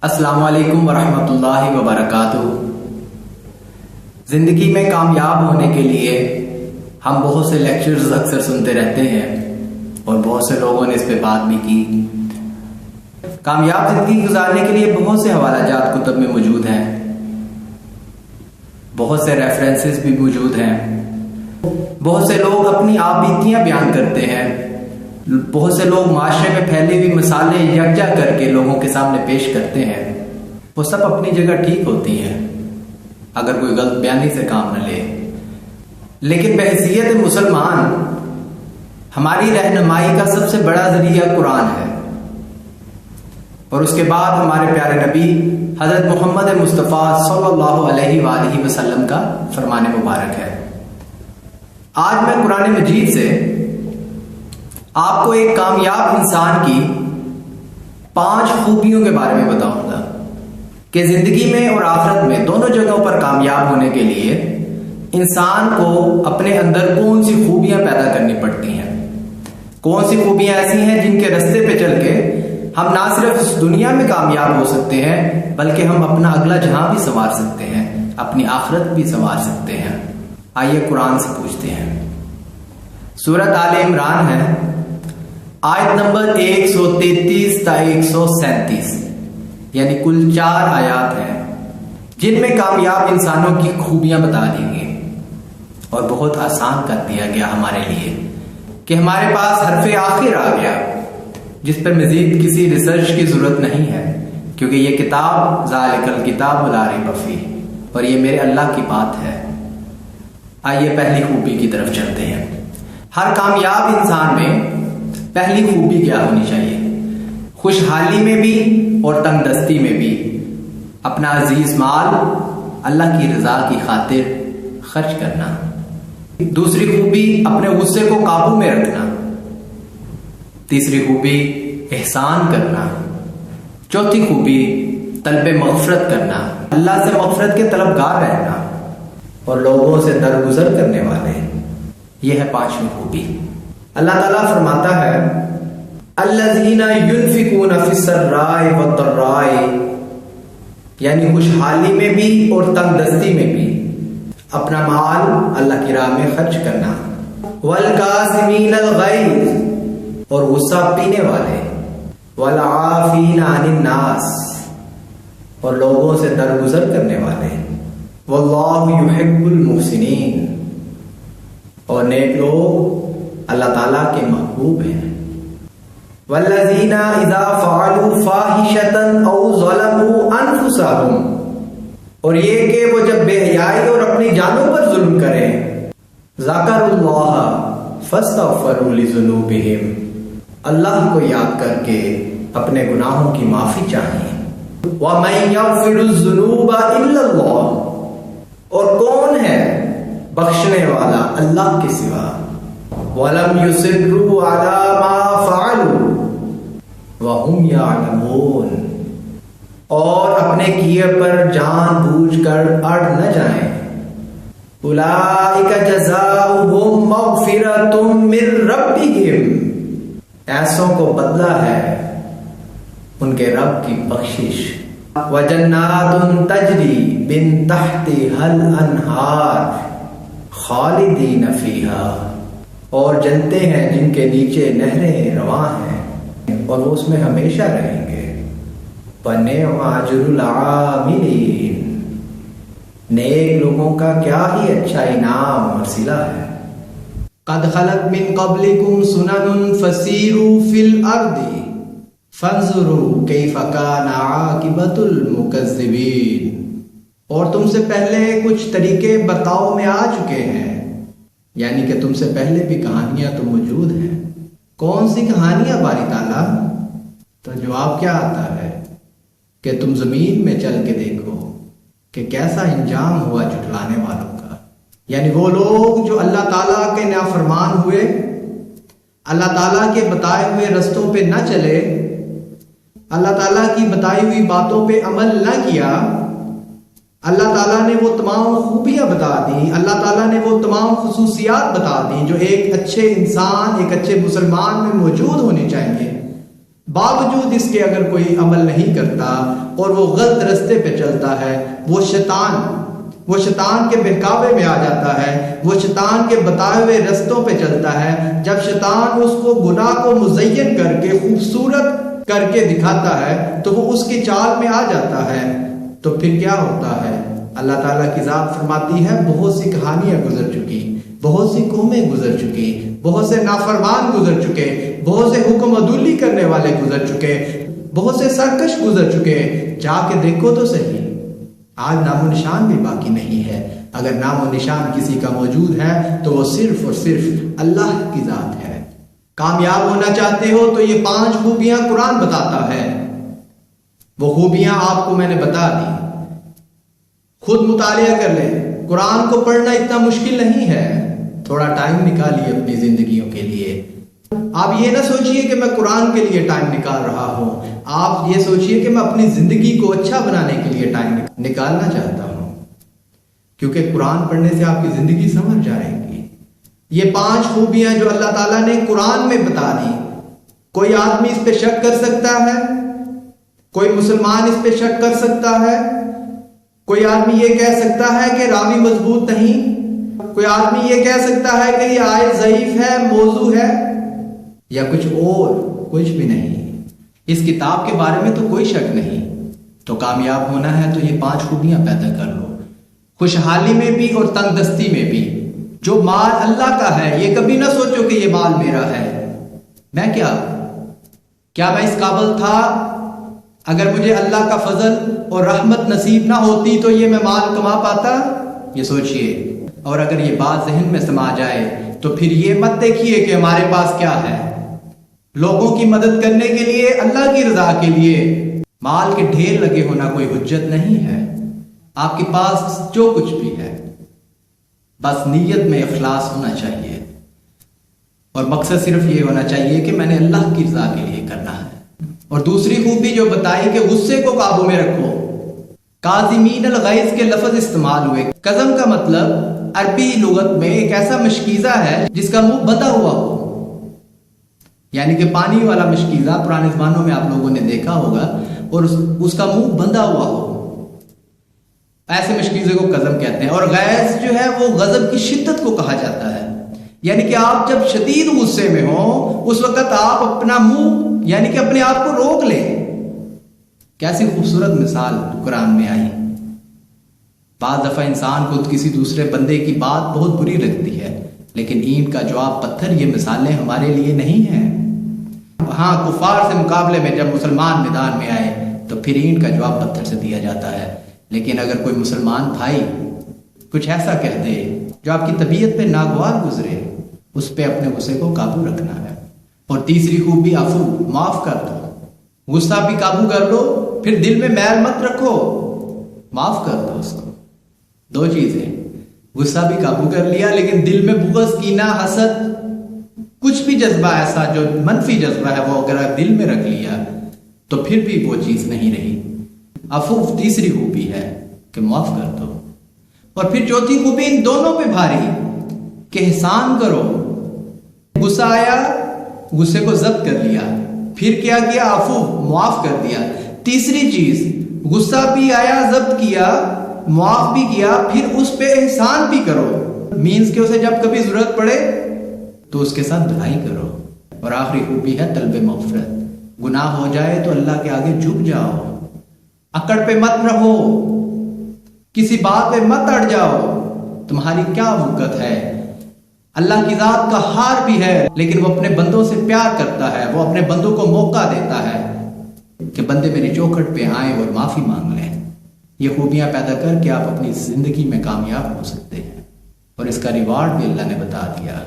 السلام علیکم ورحمۃ اللہ وبرکاتہ۔ زندگی میں کامیاب ہونے کے لیے ہم بہت سے لیکچرز اکثر سنتے رہتے ہیں اور بہت سے لوگوں نے اس پہ بات بھی کی۔ کامیاب زندگی گزارنے کے لیے بہت سے حوالہ جات کتب میں موجود ہیں، بہت سے ریفرنسز بھی موجود ہیں، بہت سے لوگ اپنی آپ بیتیاں بیان کرتے ہیں، بہت سے لوگ معاشرے میں پھیلی ہوئی مثالیں یکجا کر کے لوگوں کے سامنے پیش کرتے ہیں۔ وہ سب اپنی جگہ ٹھیک ہوتی ہیں اگر کوئی غلط بیانی سے کام نہ لے، لیکن بحیثیت مسلمان ہماری رہنمائی کا سب سے بڑا ذریعہ قرآن ہے، اور اس کے بعد ہمارے پیارے نبی حضرت محمد مصطفیٰ صلی اللہ علیہ وآلہ وسلم کا فرمان مبارک ہے۔ آج میں قرآن مجید سے آپ کو ایک کامیاب انسان کی 5 خوبیوں کے بارے میں بتاؤں گا کہ زندگی میں اور آخرت میں دونوں جگہوں پر کامیاب ہونے کے لیے انسان کو اپنے اندر کون سی خوبیاں پیدا کرنی پڑتی ہیں، کون سی خوبیاں ایسی ہیں جن کے رستے پہ چل کے ہم نہ صرف اس دنیا میں کامیاب ہو سکتے ہیں بلکہ ہم اپنا اگلا جہاں بھی سنوار سکتے ہیں، اپنی آخرت بھی سنوار سکتے ہیں۔ آئیے قرآن سے پوچھتے ہیں۔ سورۃ آل عمران ہے، آیت نمبر 133 تا 137، یعنی کل 4 آیات ہیں جن میں کامیاب انسانوں کی خوبیاں بتا دی گئی، اور بہت آسان کر دیا گیا ہمارے لیے کہ ہمارے پاس حرف آخر آ گیا جس پر مزید کسی ریسرچ کی ضرورت نہیں ہے، کیونکہ یہ کتاب ذالک الکتاب لا ریب فیہ، اور یہ میرے اللہ کی بات ہے۔ آئیے پہلی خوبی کی طرف چلتے ہیں۔ ہر کامیاب انسان میں پہلی خوبی کیا ہونی چاہیے؟ خوشحالی میں بھی اور تنگ دستی میں بھی اپنا عزیز مال اللہ کی رضا کی خاطر خرچ کرنا۔ دوسری خوبی اپنے غصے کو قابو میں رکھنا۔ تیسری خوبی احسان کرنا۔ چوتھی خوبی طلب مغفرت کرنا، اللہ سے مغفرت کے طلبگار رہنا اور لوگوں سے درگزر کرنے والے۔ یہ ہے 5ویں خوبی۔ اللہ تعالیٰ فرماتا ہے الذین ينفقون فی السراء والضراء، یعنی خوشحالی میں بھی اور تنگ دستی میں بھی اپنا مال اللہ کی راہ میں خرچ کرنا۔ والکاظمین الغیظ، اور غصہ پینے والے۔ والعافین عن الناس، اور لوگوں سے درگزر کرنے والے۔ واللہ یحب المحسنین، اور نیک لوگ اللہ تعالیٰ کے محبوب ہیں۔ والذین اذا فعلوا فاحشۃ او ظلموا انفسهم، اور یہ کہ وہ جب بے حیائی اور اپنی جانوں پر ظلم کریں، ذکروا اللہ فاستغفروا لذنوبہم، اللہ کو یاد کر کے اپنے گناہوں کی معافی چاہیں۔ وَمَن يَغْفِرُ الذُّنُوبَ إِلَّا اللَّهُ، اور کون ہے بخشنے والا اللہ کے سوا۔ وَلَمْ يُصِرُّوا عَلَى مَا فَعَلُوا وَهُمْ يَعْلَمُونَ، اور اپنے کیے پر جان بوجھ کر اڑ نہ جائیں۔ أُولَئِكَ جَزَاؤُهُمْ مَغْفِرَةٌ مِّن رَّبِّهِمْ، ایسوں کو بدلہ ہے ان کے رب کی بخشش۔ وَجَنَّاتٌ تَجْرِي مِن تَحْتِهَا الْأَنْهَارُ خَالِدِينَ فِيهَا، اور جنتیں ہیں جن کے نیچے نہریں رواں ہیں اور وہ اس میں ہمیشہ رہیں گے۔ وَنِعْمَ أَجْرُ الْعَامِلِينَ، نیک لوگوں کا کیا ہی اچھا انعام اور صلہ ہے۔ قَدْ خَلَتْ مِن قَبْلِكُمْ سُنَنٌ فَسِيرُوا فِي الْأَرْضِ فَانظُرُوا كَيْفَ كَانَ عَاقِبَةُ الْمُكَذِّبِينَ، اور تم سے پہلے کچھ طریقے برتاؤ میں آ چکے ہیں، یعنی کہ تم سے پہلے بھی کہانیاں تو موجود ہیں۔ کون سی کہانیاں باری تعالیٰ؟ تو جواب کیا آتا ہے کہ تم زمین میں چل کے دیکھو کہ کیسا انجام ہوا جھٹلانے والوں کا، یعنی وہ لوگ جو اللہ تعالیٰ کے نافرمان ہوئے، اللہ تعالیٰ کے بتائے ہوئے رستوں پہ نہ چلے، اللہ تعالیٰ کی بتائی ہوئی باتوں پہ عمل نہ کیا، اللہ تعالیٰ نے وہ تمام خوبیاں بتا دیں، اللہ تعالیٰ نے وہ تمام خصوصیات بتا دیں جو ایک اچھے انسان، ایک اچھے مسلمان میں موجود ہونے چاہیے، باوجود اس کے اگر کوئی عمل نہیں کرتا اور وہ غلط رستے پہ چلتا ہے، وہ شیطان کے بہکاوے میں آ جاتا ہے، وہ شیطان کے بتائے ہوئے رستوں پہ چلتا ہے۔ جب شیطان اس کو گناہ کو مزین کر کے خوبصورت کر کے دکھاتا ہے تو وہ اس کی چال میں آ جاتا ہے، تو پھر کیا ہوتا ہے؟ اللہ تعالیٰ کی ذات فرماتی ہے بہت سی کہانیاں گزر چکی، بہت سی قومیں گزر چکی، بہت سے نافرمان گزر چکے، بہت سے حکم عدولی کرنے والے گزر چکے، بہت سے سرکش گزر چکے، جا کے دیکھو تو صحیح، آج نام و نشان بھی باقی نہیں ہے۔ اگر نام و نشان کسی کا موجود ہے تو وہ صرف اور صرف اللہ کی ذات ہے۔ کامیاب ہونا چاہتے ہو تو یہ 5 خوبیاں قرآن بتاتا ہے، وہ خوبیاں آپ کو میں نے بتا دی، خود مطالعہ کر لیں۔ قرآن کو پڑھنا اتنا مشکل نہیں ہے، تھوڑا ٹائم نکالیے اپنی زندگیوں کے لیے۔ آپ یہ نہ سوچئے کہ میں قرآن کے لیے ٹائم نکال رہا ہوں، آپ یہ سوچئے کہ میں اپنی زندگی کو اچھا بنانے کے لیے ٹائم نکالنا چاہتا ہوں، کیونکہ قرآن پڑھنے سے آپ کی زندگی سمجھ جائے گی۔ یہ 5 خوبیاں جو اللہ تعالیٰ نے قرآن میں بتا دی، کوئی آدمی اس پہ شک کر سکتا ہے؟ کوئی مسلمان اس پہ شک کر سکتا ہے؟ کوئی آدمی یہ کہہ سکتا ہے کہ راوی مضبوط نہیں؟ کوئی آدمی یہ کہہ سکتا ہے کہ یہ آیت ضعیف ہے، موضوع ہے، یا کچھ اور؟ کچھ بھی نہیں۔ اس کتاب کے بارے میں تو کوئی شک نہیں۔ تو کامیاب ہونا ہے تو یہ 5 خوبیاں پیدا کر لو، خوشحالی میں بھی اور تنگ دستی میں بھی۔ جو مال اللہ کا ہے، یہ کبھی نہ سوچو کہ یہ مال میرا ہے، میں کیا میں اس قابل تھا؟ اگر مجھے اللہ کا فضل اور رحمت نصیب نہ ہوتی تو یہ میں مال کما پاتا؟ یہ سوچئے۔ اور اگر یہ بات ذہن میں سما جائے تو پھر یہ مت دیکھیے کہ ہمارے پاس کیا ہے۔ لوگوں کی مدد کرنے کے لیے، اللہ کی رضا کے لیے مال کے ڈھیر لگے ہونا کوئی حجت نہیں ہے۔ آپ کے پاس جو کچھ بھی ہے، بس نیت میں اخلاص ہونا چاہیے، اور مقصد صرف یہ ہونا چاہیے کہ میں نے اللہ کی رضا کے لیے کرنا ہے۔ اور دوسری خوبی جو بتائی کہ غصے کو قابو میں رکھو، کاظمین الغیظ کے لفظ استعمال ہوئے۔ قزم کا مطلب عربی لغت میں ایک ایسا مشکیزہ ہے جس کا منہ بندھا ہوا ہو، یعنی کہ پانی والا مشکیزہ پرانے زمانوں میں آپ لوگوں نے دیکھا ہوگا، اور اس کا منہ بندھا ہوا ہو، ایسے مشکیزے کو قزم کہتے ہیں۔ اور غیظ جو ہے وہ غضب کی شدت کو کہا جاتا ہے، یعنی کہ آپ جب شدید غصے میں ہوں اس وقت آپ اپنا منہ یعنی کہ اپنے آپ کو روک لیں۔ کیسی خوبصورت مثال قرآن میں آئی۔ بعض دفعہ انسان کو کسی دوسرے بندے کی بات بہت بری لگتی ہے، لیکن اینٹ کا جواب پتھر، یہ مثالیں ہمارے لیے نہیں ہیں۔ ہاں، کفار سے مقابلے میں جب مسلمان میدان میں آئے تو پھر اینٹ کا جواب پتھر سے دیا جاتا ہے، لیکن اگر کوئی مسلمان بھائی کچھ ایسا کہہ دے جو آپ کی طبیعت پہ ناگوار گزرے، اس پہ اپنے غصے کو قابو رکھنا ہے۔ اور تیسری خوبی عفو، معاف کر دو۔ غصہ بھی قابو کر لو، پھر دل میں میل مت رکھو، معاف کر دو اس کو۔ 2 چیزیں، غصہ بھی قابو کر لیا لیکن دل میں بغض، کینہ، حسد، کچھ بھی جذبہ ایسا جو منفی جذبہ ہے وہ اگر دل میں رکھ لیا تو پھر بھی وہ چیز نہیں رہی۔ عفو تیسری خوبی ہے کہ معاف کر دو۔ اور پھر چوتھی خوبی ان دونوں پہ بھاری کہ احسان کرو۔ غصہ آیا، غصے کو ضبط کر لیا، پھر کیا کیا؟ عفو، معاف کر دیا۔ تیسری چیز، غصہ بھی آیا، ضبط کیا، معاف بھی کیا، پھر اس پہ احسان بھی کرو، مینز کہ اسے جب کبھی ضرورت پڑے تو اس کے ساتھ بھلائی کرو۔ اور آخری خوبی ہے طلب مغفرت۔ گناہ ہو جائے تو اللہ کے آگے جھک جاؤ، اکڑ پہ مت رہو، کسی بات پہ مت اڑ جاؤ۔ تمہاری کیا وقت ہے؟ اللہ کی ذات کا ہار بھی ہے، لیکن وہ اپنے بندوں سے پیار کرتا ہے، وہ اپنے بندوں کو موقع دیتا ہے کہ بندے میری چوکھٹ پہ آئیں اور معافی مانگ لیں۔ یہ خوبیاں پیدا کر کے آپ اپنی زندگی میں کامیاب ہو سکتے ہیں، اور اس کا ریوارڈ بھی اللہ نے بتا دیا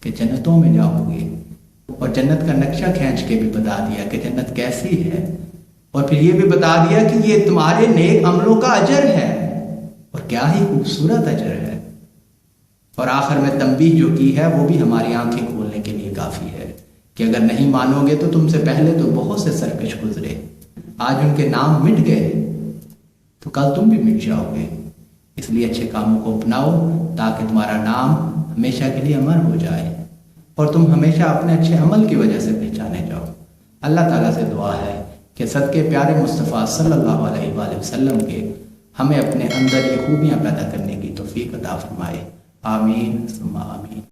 کہ جنتوں میں جاؤ گے، اور جنت کا نقشہ کھینچ کے بھی بتا دیا کہ جنت کیسی ہے، اور پھر یہ بھی بتا دیا کہ یہ تمہارے نیک عملوں کا اجر ہے، اور کیا ہی خوبصورت اجر ہے۔ اور آخر میں تنبیہ جو کی ہے وہ بھی ہماری آنکھیں کھولنے کے لیے کافی ہے کہ اگر نہیں مانو گے تو تم سے پہلے تو بہت سے سرکش گزرے، آج ان کے نام مٹ گئے تو کل تم بھی مٹ جاؤ گے۔ اس لیے اچھے کاموں کو اپناؤ تاکہ تمہارا نام ہمیشہ کے لیے امر ہو جائے اور تم ہمیشہ اپنے اچھے عمل کی وجہ سے پہچانے جاؤ۔ اللہ تعالیٰ سے دعا ہے کہ صدقے پیارے مصطفیٰ صلی اللہ علیہ وآلہ وسلم کے ہمیں اپنے اندر یہ خوبیاں پیدا کرنے کی توفیق عطا فرمائے۔ آمین ثم آمین۔